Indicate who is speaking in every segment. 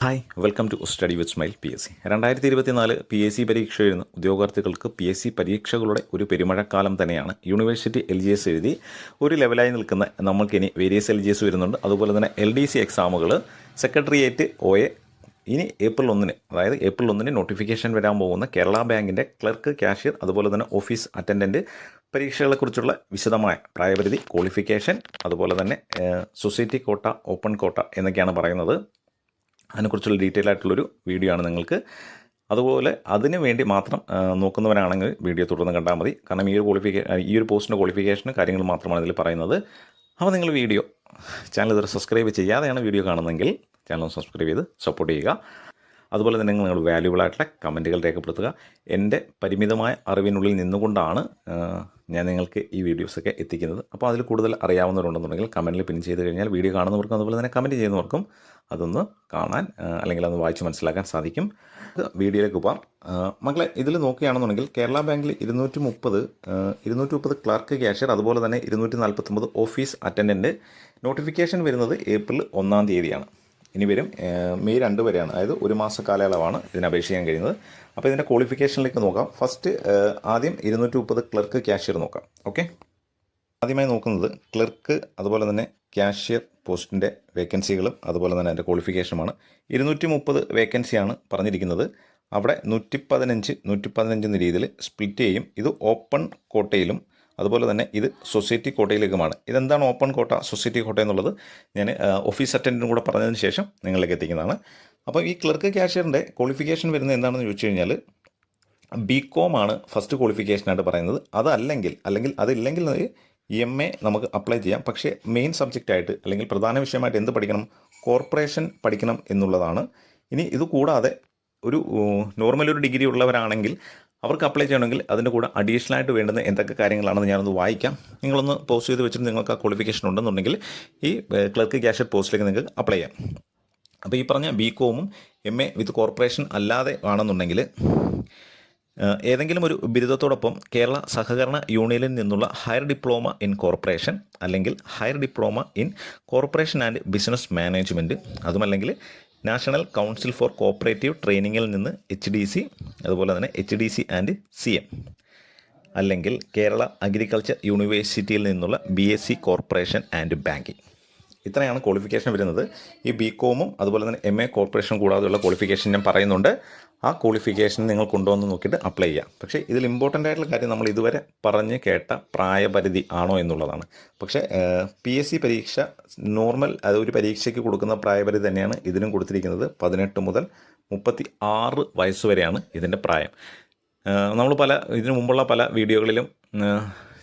Speaker 1: Hi welcome to study with smile PSC 2024 PSC പരീക്ഷ എഴുതുന്ന ഉദ്യോഗാർത്ഥികൾക്ക് PSC പരീക്ഷകളുടെ ഒരു പെരുമഴക്കാലം തന്നെയാണ്. യൂണിവേഴ്സിറ്റി LGS എഴുതി ഒരു ലെവലായി നിൽക്കുന്ന നമ്മൾക്കിനി വേരിയസ് LGS വരുന്നുണ്ട്. അതുപോലെ തന്നെ LDC എക്സാമുകൾ, സെക്രട്ടേറിയറ്റ് OA ഇനി ഏപ്രിൽ 1 അതായത് ഏപ്രിൽ 1 നോട്ടിഫിക്കേഷൻ വരാൻ പോകുന്ന കേരള ബാങ്കിൻ്റെ ക്ലർക്ക്, കാഷ്യർ, അതുപോലെ തന്നെ ഓഫീസ് അറ്റൻഡൻറ്റ് പരീക്ഷകളെക്കുറിച്ചുള്ള വിശദമായ പ്രായപരിധി, ക്വാളിഫിക്കേഷൻ, അതുപോലെ തന്നെ സൊസൈറ്റി കോട്ട, ഓപ്പൺ കോട്ട എന്നൊക്കെയാണ് പറയുന്നത്. അതിനെക്കുറിച്ചുള്ള ഡീറ്റെയിൽ ആയിട്ടുള്ളൊരു വീഡിയോ ആണ് നിങ്ങൾക്ക്. അതുപോലെ അതിന് വേണ്ടി മാത്രം നോക്കുന്നവരാണെങ്കിൽ വീഡിയോ തുടർന്ന് കണ്ടാൽ മതി. കാരണം ഈ ഒരു പോസ്റ്റിൻ്റെ ക്വാളിഫിക്കേഷന് കാര്യങ്ങൾ മാത്രമാണ് ഇതിൽ പറയുന്നത്. അപ്പോൾ നിങ്ങൾ വീഡിയോ ചാനൽ ഇതുവരെ സബ്സ്ക്രൈബ് ചെയ്യാതെയാണ് വീഡിയോ കാണുന്നതെങ്കിൽ ചാനൽ സബ്സ്ക്രൈബ് ചെയ്ത് സപ്പോർട്ട് ചെയ്യുക. അതുപോലെ തന്നെ നിങ്ങൾ വാല്യുബിൾ ആയിട്ടുള്ള കമൻറ്റുകൾ രേഖപ്പെടുത്തുക. എൻ്റെ പരിമിതമായ അറിവിനുള്ളിൽ നിന്നുകൊണ്ടാണ് ഞാൻ നിങ്ങൾക്ക് ഈ വീഡിയോസൊക്കെ എത്തിക്കുന്നത്. അപ്പോൾ അതിൽ കൂടുതൽ അറിയാവുന്നവരുണ്ടെന്നുണ്ടെങ്കിൽ കമൻറ്റിൽ പിൻ ചെയ്ത് കഴിഞ്ഞാൽ വീഡിയോ കാണുന്നവർക്കും അതുപോലെ തന്നെ കമൻറ്റ് ചെയ്യുന്നവർക്കും അതൊന്ന് കാണാൻ അല്ലെങ്കിൽ അതൊന്ന് വായിച്ച് മനസ്സിലാക്കാൻ സാധിക്കും. വീഡിയോയിലേക്ക് പോകാം. മക്കളെ, ഇതിൽ നോക്കുകയാണെന്നുണ്ടെങ്കിൽ കേരള ബാങ്കിൽ 230 ക്ലർക്ക്, കാഷ്യർ, അതുപോലെ തന്നെ 249 ഓഫീസ് അറ്റൻഡൻറ്റ് നോട്ടിഫിക്കേഷൻ വരുന്നത് ഏപ്രിൽ 1-ാം തീയതിയാണ്. ഇനി വരും മെയ് 2 വരെയാണ്. അതായത് ഒരു മാസ കാലയളവാണ് ഇതിന് അപേക്ഷിക്കാൻ കഴിയുന്നത്. അപ്പോൾ ഇതിൻ്റെ ക്വാളിഫിക്കേഷനിലേക്ക് നോക്കാം. ഫസ്റ്റ് ആദ്യം 230 ക്ലർക്ക്, കാഷ്യർ നോക്കാം. ഓക്കെ, ആദ്യമായി നോക്കുന്നത് ക്ലർക്ക് അതുപോലെ തന്നെ കാഷ്യർ പോസ്റ്റിൻ്റെ വേക്കൻസികളും അതുപോലെ തന്നെ അതിൻ്റെ ക്വാളിഫിക്കേഷനുമാണ്. 230 വേക്കൻസിയാണ് പറഞ്ഞിരിക്കുന്നത്. അവിടെ 115 എന്ന രീതിയിൽ സ്പ്ലിറ്റ് ചെയ്യും. ഇത് ഓപ്പൺ കോട്ടയിലും അതുപോലെ തന്നെ ഇത് സൊസൈറ്റി കോട്ടയിലേക്കുമാണ്. ഇതെന്താണ് ഓപ്പൺ കോട്ട, സൊസൈറ്റി കോട്ട എന്നുള്ളത് ഞാൻ ഓഫീസ് അറ്റൻഡൻറ്റും കൂടെ പറഞ്ഞതിന് ശേഷം നിങ്ങളിലേക്ക് എത്തിക്കുന്നതാണ്. അപ്പോൾ ഈ ക്ലർക്ക്, കാഷ്യറിൻ്റെ ക്വാളിഫിക്കേഷൻ വരുന്നത് എന്താണെന്ന് ചോദിച്ചു കഴിഞ്ഞാൽ BCom ആണ് ഫസ്റ്റ് ക്വാളിഫിക്കേഷനായിട്ട് പറയുന്നത്. അതല്ലെങ്കിൽ അതില്ലെങ്കിൽ MA നമുക്ക് അപ്ലൈ ചെയ്യാം. പക്ഷേ മെയിൻ സബ്ജക്റ്റായിട്ട് അല്ലെങ്കിൽ പ്രധാന വിഷയമായിട്ട് എന്ത് പഠിക്കണം? കോർപ്പറേഷൻ പഠിക്കണം എന്നുള്ളതാണ്. ഇനി ഇത് കൂടാതെ ഒരു നോർമൽ ഡിഗ്രി ഉള്ളവരാണെങ്കിൽ അവർക്ക് അപ്ലൈ ചെയ്യണമെങ്കിൽ അതിൻ്റെ കൂടെ അഡീഷണൽ ആയിട്ട് വേണ്ടുന്ന എന്തൊക്കെ കാര്യങ്ങളാണെന്ന് ഞാനൊന്ന് വായിക്കാം. നിങ്ങളൊന്ന് പോസ്റ്റ് ചെയ്ത് വെച്ചിട്ട് നിങ്ങൾക്ക് ആ ക്വാളിഫിക്കേഷൻ ഉണ്ടെന്നുണ്ടെങ്കിൽ ഈ ക്ലർക്ക്, കാഷ്യർ പോസ്റ്റിലേക്ക് നിങ്ങൾക്ക് അപ്ലൈ ചെയ്യാം. അപ്പോൾ ഈ പറഞ്ഞ BComഉം MA വിത്ത് കോർപ്പറേഷൻ അല്ലാതെ ആണെന്നുണ്ടെങ്കിൽ ഏതെങ്കിലും ഒരു ബിരുദത്തോടൊപ്പം കേരള സഹകരണ യൂണിയനിൽ നിന്നുള്ള ഹയർ ഡിപ്ലോമ ഇൻ കോർപ്പറേഷൻ അല്ലെങ്കിൽ higher diploma in corporation and business management, അതുമല്ലെങ്കിൽ നാഷണൽ കൗൺസിൽ ഫോർ കോപ്പറേറ്റീവ് ട്രെയിനിങ്ങിൽ നിന്ന് HDC, അതുപോലെ തന്നെ HDC ആൻഡ് CM, അല്ലെങ്കിൽ കേരള അഗ്രികൾച്ചർ യൂണിവേഴ്സിറ്റിയിൽ നിന്നുള്ള BSc കോർപ്പറേഷൻ ആൻഡ് ബാങ്കിങ്. ഇത്രയാണ് ക്വാളിഫിക്കേഷൻ വരുന്നത്. ഈ BComഉം അതുപോലെ തന്നെ MA കോർപ്പറേഷൻ കൂടാതെയുള്ള ക്വാളിഫിക്കേഷൻ ഞാൻ പറയുന്നുണ്ട്. ആ ക്വാളിഫിക്കേഷൻ നിങ്ങൾ കൊണ്ടുവന്ന് നോക്കിയിട്ട് അപ്ലൈ ചെയ്യാം. പക്ഷേ ഇതിൽ ഇമ്പോർട്ടൻ്റ് ആയിട്ടുള്ള കാര്യം നമ്മൾ ഇതുവരെ പറഞ്ഞ് കേട്ട പ്രായപരിധി ആണോ എന്നുള്ളതാണ്. പക്ഷേ PSC പരീക്ഷ നോർമൽ ഒരു പരീക്ഷയ്ക്ക് കൊടുക്കുന്ന പ്രായപരിധി തന്നെയാണ് ഇതിനും കൊടുത്തിരിക്കുന്നത്. 18 മുതൽ 36 വയസ്സ് വരെയാണ് ഇതിൻ്റെ പ്രായം. നമ്മൾ ഇതിനു മുമ്പുള്ള പല വീഡിയോകളിലും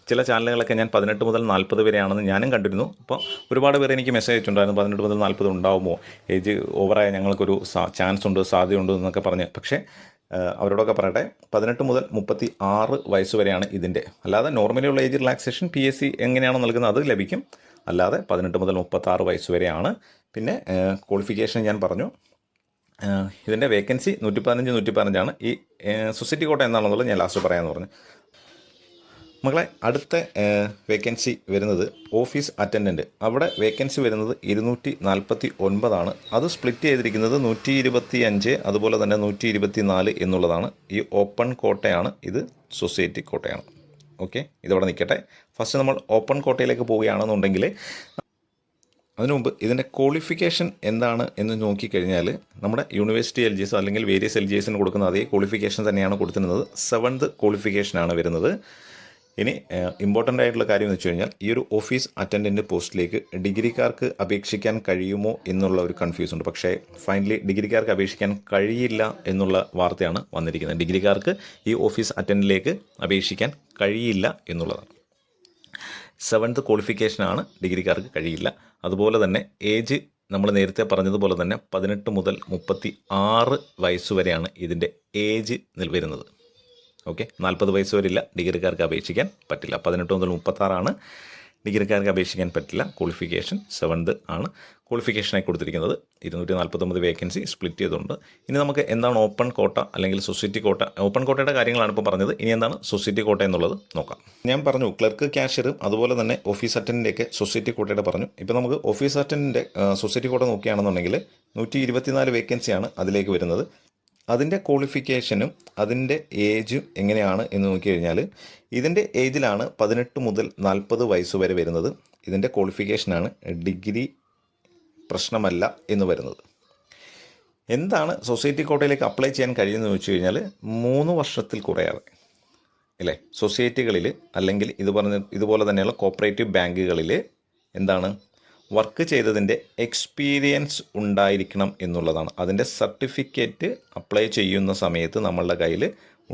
Speaker 1: ചില ചാനലുകളൊക്കെ ഞാൻ 18 മുതൽ 40 വരെയാണെന്ന് ഞാനും കണ്ടിരുന്നു. അപ്പോൾ ഒരുപാട് പേര് എനിക്ക് മെസ്സേജ് അയച്ചിട്ടുണ്ടായിരുന്നു, 18 മുതൽ 40 ഉണ്ടാവുമോ, ഏജ് ഓവറായ ഞങ്ങൾക്കൊരു ചാൻസ് ഉണ്ട്, സാധ്യതയുണ്ട് എന്നൊക്കെ പറഞ്ഞ്. പക്ഷേ അവരോടൊക്കെ പറയട്ടെ, 18 മുതൽ 36 വയസ്സ് വരെയാണ് ഇതിൻ്റെ. അല്ലാതെ നോർമലി ഉള്ള ഏജ് റിലാക്സേഷൻ PSC എങ്ങനെയാണോ നൽകുന്നത് അത് ലഭിക്കും. അല്ലാതെ 18 മുതൽ 36 വയസ്സ് വരെയാണ്. പിന്നെ ക്വാളിഫിക്കേഷൻ ഞാൻ പറഞ്ഞു. ഇതിൻ്റെ വേക്കൻസി 115 ഈ സൊസൈറ്റി കോട്ട എന്താണെന്നുള്ളത് ഞാൻ ലാസ്റ്റ് പറയാമെന്ന് പറഞ്ഞു. മക്കളെ, അടുത്ത വേക്കൻസി വരുന്നത് ഓഫീസ് അറ്റൻഡൻറ്റ്. അവിടെ വേക്കൻസി വരുന്നത് 249 അത് സ്പ്ലിറ്റ് ചെയ്തിരിക്കുന്നത് 125 അതുപോലെ തന്നെ 124 എന്നുള്ളതാണ്. ഈ ഓപ്പൺ കോട്ടയാണ്, ഇത് സൊസൈറ്റി കോട്ടയാണ്. ഓക്കെ, ഇതവിടെ നിൽക്കട്ടെ. ഫസ്റ്റ് നമ്മൾ ഓപ്പൺ കോട്ടയിലേക്ക് പോവുകയാണെന്നുണ്ടെങ്കിൽ അതിനു മുമ്പ് ഇതിൻ്റെ ക്വാളിഫിക്കേഷൻ എന്താണ് എന്ന് നോക്കിക്കഴിഞ്ഞാൽ നമ്മുടെ യൂണിവേഴ്സിറ്റി LGS അല്ലെങ്കിൽ വേരിയസ് LGSന് കൊടുക്കുന്ന അതേ ക്വാളിഫിക്കേഷൻ തന്നെയാണ് കൊടുത്തിരുന്നത്. 7th ക്വാളിഫിക്കേഷനാണ് വരുന്നത്. ഇനി ഇമ്പോർട്ടൻ്റ് ആയിട്ടുള്ള കാര്യം എന്ന് വെച്ച് കഴിഞ്ഞാൽ ഈ ഒരു ഓഫീസ് അറ്റൻഡൻറ്റ് പോസ്റ്റിലേക്ക് ഡിഗ്രിക്കാർക്ക് അപേക്ഷിക്കാൻ കഴിയുമോ എന്നുള്ള ഒരു കൺഫ്യൂസ് ഉണ്ട്. പക്ഷേ ഫൈനലി ഡിഗ്രിക്കാർക്ക് അപേക്ഷിക്കാൻ കഴിയില്ല എന്നുള്ള വാർത്തയാണ് വന്നിരിക്കുന്നത്. ഡിഗ്രിക്കാർക്ക് ഈ ഓഫീസ് അറ്റൻഡൻറ്റിലേക്ക് അപേക്ഷിക്കാൻ കഴിയില്ല എന്നുള്ളതാണ്. 7th ക്വാളിഫിക്കേഷനാണ്, ഡിഗ്രിക്കാർക്ക് കഴിയില്ല. അതുപോലെ തന്നെ ഏജ് നമ്മൾ നേരത്തെ പറഞ്ഞതുപോലെ തന്നെ 18 മുതൽ 36 വയസ്സ് വരെയാണ് ഇതിൻ്റെ ഏജ് വരുന്നത്. ഓക്കെ, 40 വയസ്സ് വരില്ല, ഡിഗ്രിക്കാർക്ക് അപേക്ഷിക്കാൻ പറ്റില്ല. 18 മുതൽ 36 ഡിഗ്രിക്കാർക്ക് അപേക്ഷിക്കാൻ പറ്റില്ല. ക്വാളിഫിക്കേഷൻ 7th ആണ് ക്വാളിഫിക്കേഷനായി കൊടുത്തിരിക്കുന്നത്. 249 വേക്കൻസി സ്പ്ലിറ്റ് ചെയ്തുകൊണ്ട്. ഇനി നമുക്ക് എന്താണ് ഓപ്പൺ കോട്ട അല്ലെങ്കിൽ സൊസൈറ്റി കോട്ട, ഓപ്പൺ കോട്ടയുടെ കാര്യങ്ങളാണ് ഇപ്പോൾ പറഞ്ഞത്. ഇനി എന്താണ് സൊസൈറ്റി കോട്ട എന്നുള്ളത് നോക്കാം. ഞാൻ പറഞ്ഞു ക്ലർക്ക്, ക്യാഷ്യർ, അതുപോലെ തന്നെ ഓഫീസ് അറ്റൻഡിൻ്റെയൊക്കെ സൊസൈറ്റി കോട്ടയുടെ പറഞ്ഞു. ഇപ്പോൾ നമുക്ക് ഓഫീസ് അറ്റൻഡിൻ്റെ സൊസൈറ്റി കോട്ട നോക്കുകയാണെന്നുണ്ടെങ്കിൽ 124 വേക്കൻസിയാണ് അതിലേക്ക് വരുന്നത്. അതിൻ്റെ ക്വാളിഫിക്കേഷനും അതിൻ്റെ ഏജും എങ്ങനെയാണ് എന്ന് നോക്കിക്കഴിഞ്ഞാൽ ഇതിൻ്റെ ഏജിലാണ് 18 മുതൽ 40 വയസ്സ് വരെ വരുന്നത്. ഇതിൻ്റെ ക്വാളിഫിക്കേഷനാണ് ഡിഗ്രി പ്രശ്നമല്ല എന്ന് വരുന്നത്. എന്താണ് സൊസൈറ്റി കോട്ടയിലേക്ക് അപ്ലൈ ചെയ്യാൻ കഴിയുമെന്ന് ചോദിച്ചു കഴിഞ്ഞാൽ 3 വർഷത്തിൽ കുറയാതെ അല്ലേ സൊസൈറ്റികളിൽ അല്ലെങ്കിൽ ഇതുപോലെ തന്നെയുള്ള കോപ്പറേറ്റീവ് ബാങ്കുകളിൽ എന്താണ് വർക്ക് ചെയ്തതിൻ്റെ എക്സ്പീരിയൻസ് ഉണ്ടായിരിക്കണം എന്നുള്ളതാണ്. അതിൻ്റെ സർട്ടിഫിക്കറ്റ് അപ്ലൈ ചെയ്യുന്ന സമയത്ത് നമ്മളുടെ കയ്യിൽ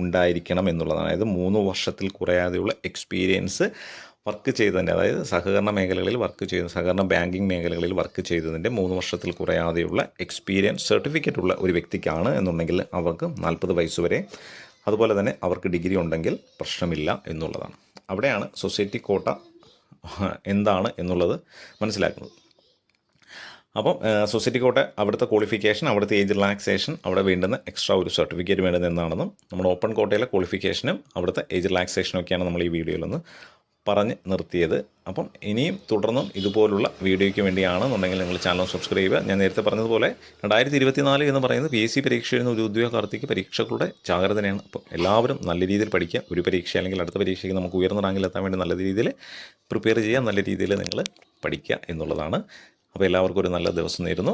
Speaker 1: ഉണ്ടായിരിക്കണം എന്നുള്ളതാണ്. അതായത് 3 വർഷത്തിൽ കുറയാതെയുള്ള എക്സ്പീരിയൻസ് വർക്ക് ചെയ്തതിൻ്റെ, അതായത് സഹകരണ മേഖലകളിൽ വർക്ക് ചെയ്ത, സഹകരണ ബാങ്കിങ് മേഖലകളിൽ വർക്ക് ചെയ്തതിൻ്റെ 3 വർഷത്തിൽ കുറയാതെയുള്ള എക്സ്പീരിയൻസ് സർട്ടിഫിക്കറ്റ് ഉള്ള ഒരു വ്യക്തിക്കാണ് എന്നുണ്ടെങ്കിൽ അവർക്ക് 40 വയസ്സ് വരെ, അതുപോലെ തന്നെ അവർക്ക് ഡിഗ്രി ഉണ്ടെങ്കിൽ പ്രശ്നമില്ല എന്നുള്ളതാണ്. അവിടെയാണ് സൊസൈറ്റി കോട്ട എന്താണ് എന്നുള്ളത് മനസ്സിലാക്കുന്നത്. അപ്പം സൊസൈറ്റി കോട്ട അവിടുത്തെ ക്വാളിഫിക്കേഷൻ, അവിടുത്തെ ഏജ് റിലാക്സേഷൻ, അവിടെ വേണ്ടുന്ന എക്സ്ട്രാ ഒരു സർട്ടിഫിക്കറ്റ് വേണ്ടുന്നത് എന്താണെന്നും നമ്മുടെ ഓപ്പൺ കോട്ടയിലെ ക്വാളിഫിക്കേഷനും അവിടുത്തെ ഏജ് റിലാക്സേഷനും ഒക്കെയാണ് നമ്മൾ ഈ വീഡിയോയിലൊന്ന് പറഞ്ഞ് നിർത്തിയത്. അപ്പം ഇനിയും തുടർന്നും ഇതുപോലുള്ള വീഡിയോയ്ക്ക് വേണ്ടിയാണെന്നുണ്ടെങ്കിൽ നിങ്ങൾ ചാനൽ സബ്സ്ക്രൈബ് ചെയ്യുക. ഞാൻ നേരത്തെ പറഞ്ഞതുപോലെ 2024 എന്ന് പറയുന്നത് PSC പരീക്ഷ എഴുതുന്ന ഒരു ഉദ്യോഗാർത്ഥിക്ക് പരീക്ഷകളുടെ ജാഗ്രതയാണ്. അപ്പം എല്ലാവരും നല്ല രീതിയിൽ പഠിക്കുക. ഒരു പരീക്ഷ അല്ലെങ്കിൽ അടുത്ത പരീക്ഷയ്ക്ക് നമുക്ക് ഉയർന്ന റാങ്കിലെത്താൻ വേണ്ടി നല്ല രീതിയിൽ പ്രിപ്പയർ ചെയ്യുക, നല്ല രീതിയിൽ നിങ്ങൾ പഠിക്കുക എന്നുള്ളതാണ്. അപ്പോൾ എല്ലാവർക്കും ഒരു നല്ല ദിവസം നേരുന്നു.